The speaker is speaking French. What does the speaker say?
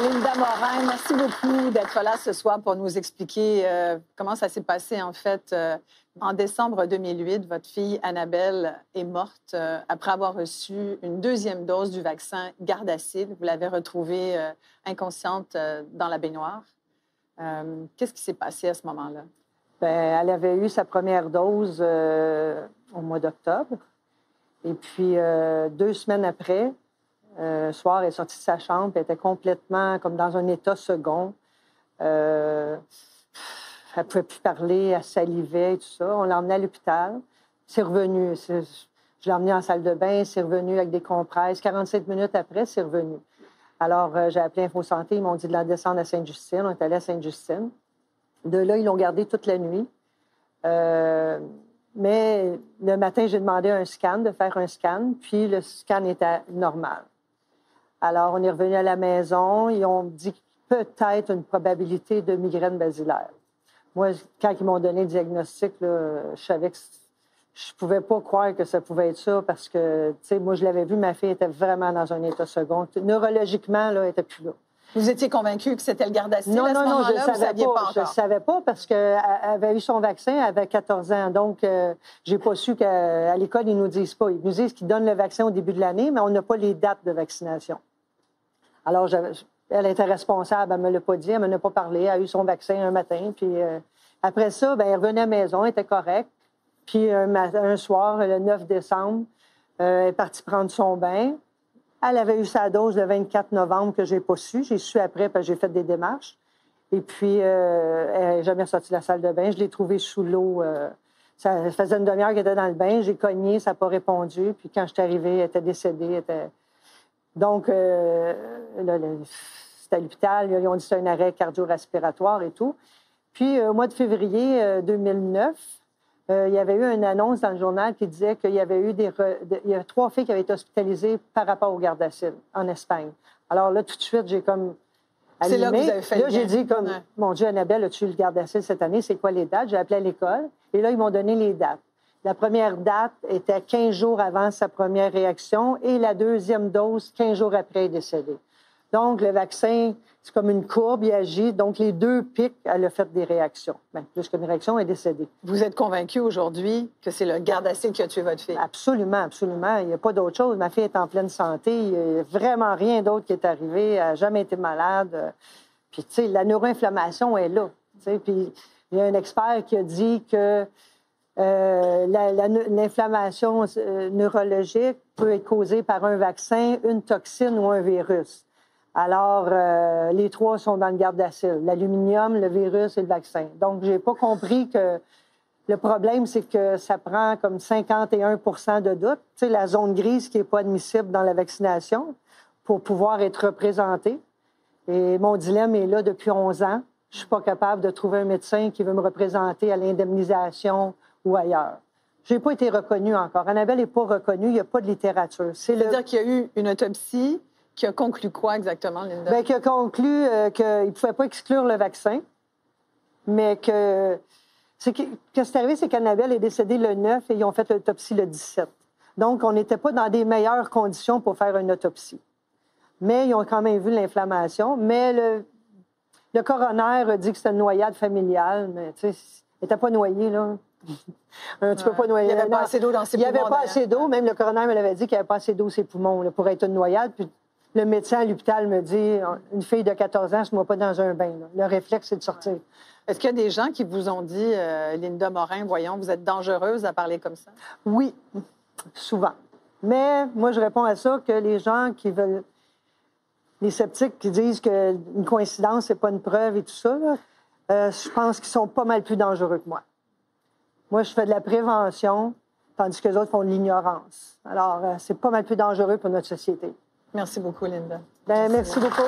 Linda Morin, merci beaucoup d'être là ce soir pour nous expliquer comment ça s'est passé, en fait. En décembre 2008, votre fille Annabelle est morte après avoir reçu une deuxième dose du vaccin Gardasil. Vous l'avez retrouvée inconsciente dans la baignoire. Qu'est-ce qui s'est passé à ce moment-là? Bien, elle avait eu sa première dose au mois d'octobre. Et puis, 2 semaines après, un soir, elle est sortie de sa chambre, elle était complètement comme dans un état second. Elle ne pouvait plus parler, elle salivait et tout ça. On l'a emmenée à l'hôpital. C'est revenu. Je l'ai emmenée en salle de bain, c'est revenu avec des compresses. 45 minutes après, c'est revenu. Alors, j'ai appelé InfoSanté, ils m'ont dit de la descendre à Sainte-Justine. On est allé à Sainte-Justine. De là, ils l'ont gardée toute la nuit. Mais le matin, j'ai demandé un scan, de faire un scan, puis le scan était normal. Alors, on est revenu à la maison. Ils ont dit peut-être une probabilité de migraine basilaire. Moi, quand ils m'ont donné le diagnostic, là, je savais que je ne pouvais pas croire que ça pouvait être ça parce que, tu sais, moi, je l'avais vu, ma fille était vraiment dans un état second. Neurologiquement, là, elle n'était plus là. Vous étiez convaincu que c'était le Gardasil non, à ce non, moment-là? Je ne savais pas. Je ne savais pas parce qu'elle avait eu son vaccin, elle avait 14 ans. Donc, je n'ai pas su qu'à l'école, ils ne nous disent pas. Ils nous disent qu'ils donnent le vaccin au début de l'année, mais on n'a pas les dates de vaccination. Alors, elle était responsable, elle ne me l'a pas dit, elle ne m'en a pas parlé. Elle a eu son vaccin un matin. Puis après ça, bien, elle revenait à la maison, elle était correcte. Puis un soir, le 9 décembre, elle est partie prendre son bain. Elle avait eu sa dose le 24 novembre que je n'ai pas su. J'ai su après parce que j'ai fait des démarches. Et puis, elle n'est jamais sortie de la salle de bain. Je l'ai trouvée sous l'eau. Ça faisait une demi-heure qu'elle était dans le bain. J'ai cogné, ça n'a pas répondu. Puis quand je suis arrivée, elle était décédée. Donc, c'était à l'hôpital. Ils ont dit que c'était un arrêt cardio-respiratoire et tout. Puis, au mois de février 2009, il y avait eu une annonce dans le journal qui disait qu'il y avait eu il y a 3 filles qui avaient été hospitalisées par rapport au Gardasil en Espagne. Alors là, tout de suite, j'ai comme allumé. C'est là que vous avez fait là, j'ai dit comme, mon Dieu, Annabelle, as-tu eu le Gardasil cette année? C'est quoi les dates? J'ai appelé à l'école. Et là, ils m'ont donné les dates. La première date était 15 jours avant sa première réaction et la deuxième dose, 15 jours après, elle est décédée. Donc, le vaccin, c'est comme une courbe, il agit. Donc, les 2 pics, elle a fait des réactions. Bien, plus qu'une réaction, elle est décédée. Vous êtes convaincu aujourd'hui que c'est le Gardasil qui a tué votre fille? Absolument, absolument. Il n'y a pas d'autre chose. Ma fille est en pleine santé. Il n'y a vraiment rien d'autre qui est arrivé. Elle n'a jamais été malade. Puis, tu sais, la neuroinflammation est là. Puis, il y a un expert qui a dit que l'inflammation neurologique peut être causée par un vaccin, une toxine ou un virus. Alors, les 3 sont dans le Gardasil. L'aluminium, le virus et le vaccin. Donc, je n'ai pas compris que le problème, c'est que ça prend comme 51 de doute. Tu sais, la zone grise qui n'est pas admissible dans la vaccination pour pouvoir être représentée. Et mon dilemme est là depuis 11 ans. Je ne suis pas capable de trouver un médecin qui veut me représenter à l'indemnisation ou ailleurs. Je n'ai pas été reconnue encore. Annabelle n'est pas reconnue. Il n'y a pas de littérature. C'est-à-dire qu'il y a eu une autopsie qui a conclu quoi exactement, Linda? Bien, qui a conclu qu'il ne pouvait pas exclure le vaccin, mais que... Ce qui est arrivé, c'est qu'Annabelle est décédée le 9 et ils ont fait l'autopsie le 17. Donc, on n'était pas dans des meilleures conditions pour faire une autopsie. Mais ils ont quand même vu l'inflammation. Mais le coroner a dit que c'était une noyade familiale, mais tu sais, elle n'était pas noyée, là. Tu peux pas noyer. Il n'y avait pas assez d'eau dans ses poumons. Il n'y avait pas assez d'eau. Même le coroner me l'avait dit qu'il n'y avait pas assez d'eau dans ses poumons là, pour être une noyade. Puis le médecin à l'hôpital me dit, une fille de 14 ans ne se met pas dans un bain. Là. Le réflexe, c'est de sortir. Ouais. Est-ce qu'il y a des gens qui vous ont dit, Linda Morin, voyons, vous êtes dangereuse à parler comme ça? Oui, souvent. Mais moi, je réponds à ça que les gens qui veulent... Les sceptiques qui disent qu'une coïncidence, c'est pas une preuve et tout ça, là, je pense qu'ils sont pas mal plus dangereux que moi. Moi, je fais de la prévention, tandis que les autres font de l'ignorance. Alors, c'est pas mal plus dangereux pour notre société. Merci beaucoup, Linda. Bien, merci beaucoup.